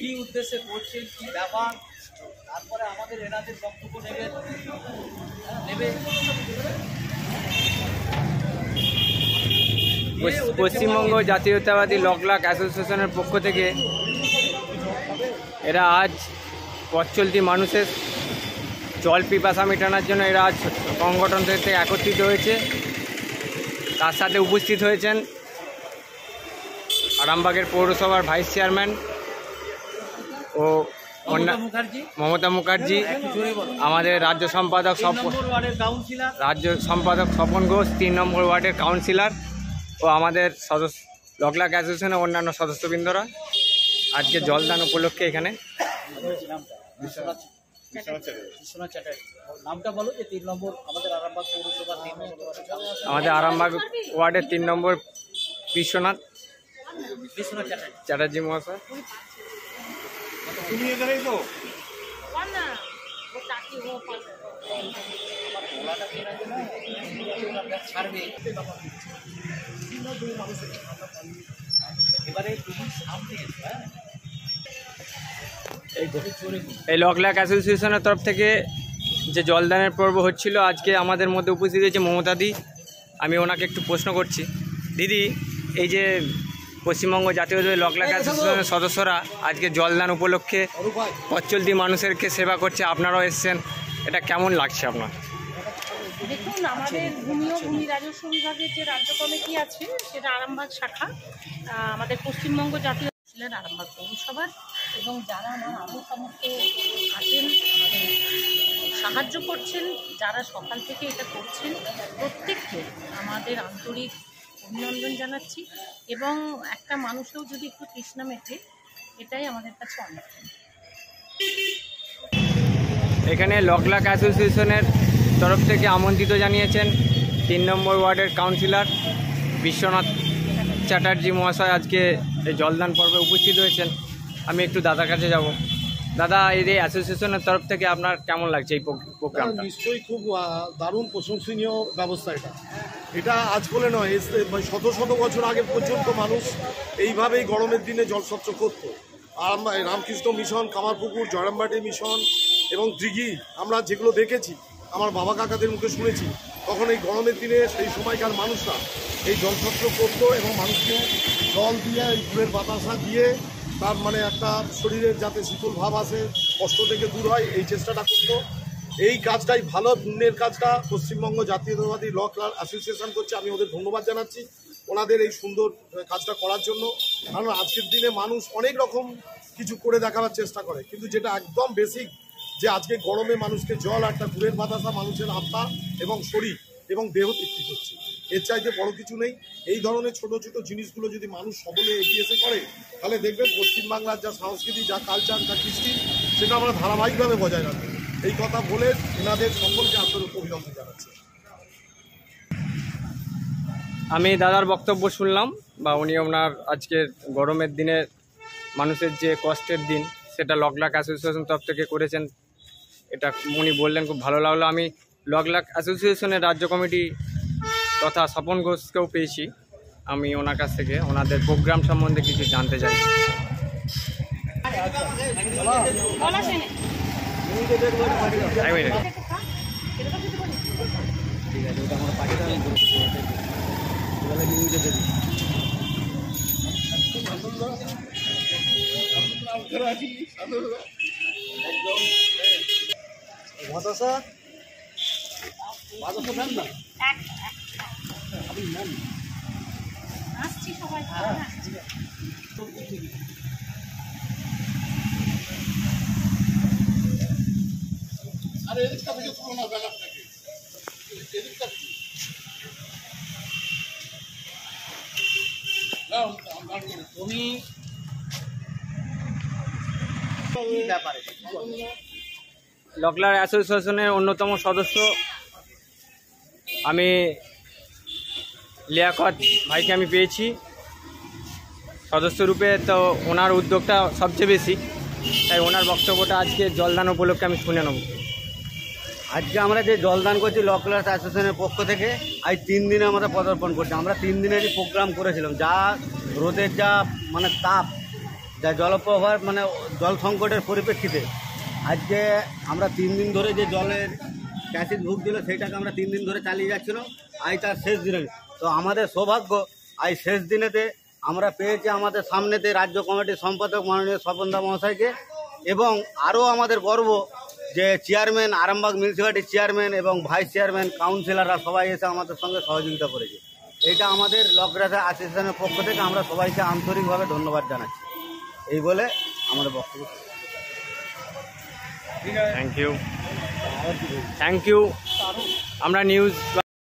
কি উদ্দেশ্যে করছেন, কি ব্যাপার, তারপরে আমাদের এনাদের বক্তব্য নেবে। পশ্চিমবঙ্গ জাতীয়তাবাদী লকলাক অ্যাসোসিয়েশনের পক্ষ থেকে এরা আজ পথ চলতি মানুষের জল পিপাসা মেটানোর জন্য এরা আজ সংগঠন থেকে একত্রিত হয়েছে। তার সাথে উপস্থিত হয়েছেন আরামবাগের পৌরসভার ভাইস চেয়ারম্যান ও মমতা মুখার্জি, আমাদের রাজ্য সম্পাদক স্বপন ঘোষ, 3 নম্বর ওয়ার্ডের কাউন্সিলর ও আমাদের সদস্য লকলাক অ্যাসোসিয়েশনের অন্যান্য সদস্যবৃন্দরা আজকে জলদান উপলক্ষে এখানে। আমাদের আরামবাগ ওয়ার্ডের 3 নম্বর বিশ্বনাথ চ্যাটার্জি মহাশয়। এই লকলাক অ্যাসোসিয়েশনের তরফ থেকে যে জলদানের পর্ব হচ্ছিল, আজকে আমাদের মধ্যে উপস্থিত হয়েছে মমতাদি। আমি ওনাকে একটু প্রশ্ন করছি, দিদি, এই যে পশ্চিমবঙ্গ জাতীয়তাবাদী লকলাক অ্যাসোসিয়েশনের সদস্যরা আজকে জলদান উপলক্ষে পথ চলতি মানুষেরকে সেবা করছে, আপনারাও এসছেন, এটা কেমন লাগছে আপনার? দেখুন, আমাদের ভূমি ও ভূমি রাজস্ব বিভাগের যে রাজ্য কমিটি আছে সেটা আরামবাগ শাখা, আমাদের পশ্চিমবঙ্গ জাতীয় ছিলেন আরামবাগ পৌরসভার, এবং যারা আরও সমস্ত আছেন সাহায্য করছেন, যারা সকাল থেকে এটা করছেন, প্রত্যেককে আমাদের আন্তরিক অভিনন্দন জানাচ্ছি। এবং একটা মানুষেও যদি একটু তৃষ্ণা মেটে, এটাই আমাদের কাছে অনেক। এখানে লকলাক অ্যাসোসিয়েশনের তরফ থেকে আমন্ত্রিত জানিয়েছেন 3 নম্বর ওয়ার্ডের কাউন্সিলর বিশ্বনাথ চ্যাটার্জি মহাশয় আজকে এই জলদান পর্বে উপস্থিত হয়েছেন। আমি একটু দাদার কাছে যাব। দাদা, এই অ্যাসোসিয়েশনের তরফ থেকে আপনার কেমন লাগছে এই প্রোগ্রামটা? নিশ্চয়ই খুব দারুণ প্রশংসনীয় ব্যবস্থা। এটা আজ বলে নয়, শত শত বছর আগে পর্যন্ত মানুষ এইভাবেই গরমের দিনে জলস্বচ্ছ করত। রামকৃষ্ণ মিশন, কামারপুকুর, জয়রামবাটি মিশন এবং দিঘি, আমরা যেগুলো দেখেছি, আমার বাবা কাকাদের মুখে শুনেছি, তখন এই গরমের দিনে সেই সময়কার মানুষরা এই জলস্বচ্ছ করত এবং মানুষকে জল দিয়ে, ফুলের বাতাসা দিয়ে, তার মানে একটা শরীরের যাতে শীতল ভাব আসে, কষ্ট থেকে দূর হয়, এই চেষ্টাটা করত। এই কাজটাই ভালো, পুণ্যের কাজটা পশ্চিমবঙ্গ জাতীয়তাবাদী লকলাক অ্যাসোসিয়েশন করছে। আমি ওদের ধন্যবাদ জানাচ্ছি ওনাদের এই সুন্দর কাজটা করার জন্য। কারণ আজকের দিনে মানুষ অনেক রকম কিছু করে দেখাবার চেষ্টা করে, কিন্তু যেটা একদম বেসিক, যে আজকে গরমে মানুষকে জল, একটা ফুলের বাতাসা মানুষের আত্মা এবং শরীর এবং দেহ তৃপ্তি করছে, এর চাইতে বড় কিছু নেই। এই ধরনের ছোট ছোট জিনিসগুলো যদি মানুষ সকলে এগিয়ে এসে করে, তাহলে দেখবেন পশ্চিমবাংলার যা সংস্কৃতি, যা কালচার, যা কৃষ্টি, সেটা আমরা ধারাবাহিকভাবে বজায় রাখবো। এই কথা বলে এনাদের সকলকে আন্তরিক অভিনন্দন জানাচ্ছি। আমি দাদার বক্তব্য শুনলাম, বা উনি ওনার আজকের গরমের দিনে মানুষের যে কষ্টের দিন, সেটা লকলাক অ্যাসোসিয়েশন তরফ থেকে করেছেন, এটা উনি বললেন, খুব ভালো লাগলো। আমি লকলাক অ্যাসোসিয়েশনের রাজ্য কমিটি তথা স্বপন ঘোষকেও পেয়েছি, আমি ওনার কাছ থেকে ওনাদের প্রোগ্রাম সম্বন্ধে কিছু জানতে চাই। আসছি সবাই। আরে এদিকটা থেকে পুরো না, ব্যানারটাকে এদিকটা থেকে তুমি লকলাক অ্যাসোসিয়েশনের অন্যতম সদস্য আমি লিয়াকত ভাইকে আমি পেয়েছি সদস্য রূপে, তো ওনার উদ্যোগটা সবচেয়ে বেশি, তাই ওনার বক্তব্যটা আজকে জলদান উপলক্ষে আমি শুনে নেব। আজকে আমরা যে জলদান করছি লকলাক অ্যাসোসিয়েশনের পক্ষ থেকে, আজ 3 দিনে আমরা পদার্পণ করছি। আমরা 3 দিনেরই প্রোগ্রাম করেছিলাম। যা রোদের যা মানে তাপ, যা জলপ্রবাহ মানে জল সংকটের পরিপ্রেক্ষিতে আজকে আমরা 3 দিন ধরে যে জলের ক্যাসিড ভুগছিল সেইটাকে আমরা 3 দিন ধরে চালিয়ে যাচ্ছিল। আজ তার শেষ দিনে, তো আমাদের সৌভাগ্য আজ শেষ দিনেতে আমরা পেয়েছি আমাদের সামনেতে রাজ্য কমিটির সম্পাদক মাননীয় স্বপনদা মহাশয়কে, এবং আরও আমাদের গর্ব যে চেয়ারম্যান, আরামবাগ মিউনিসিপ্যালিটির চেয়ারম্যান এবং ভাইস চেয়ারম্যান, কাউন্সিলররা সবাই এসে আমাদের সঙ্গে সহযোগিতা করেছে। এটা আমাদের লকগ্রাস অ্যাসোসিয়েশনের পক্ষ থেকে আমরা সবাইকে আন্তরিকভাবে ধন্যবাদ জানাচ্ছি। এই বলে আমাদের বক্তব্য। Thank you. আমরা নিউজ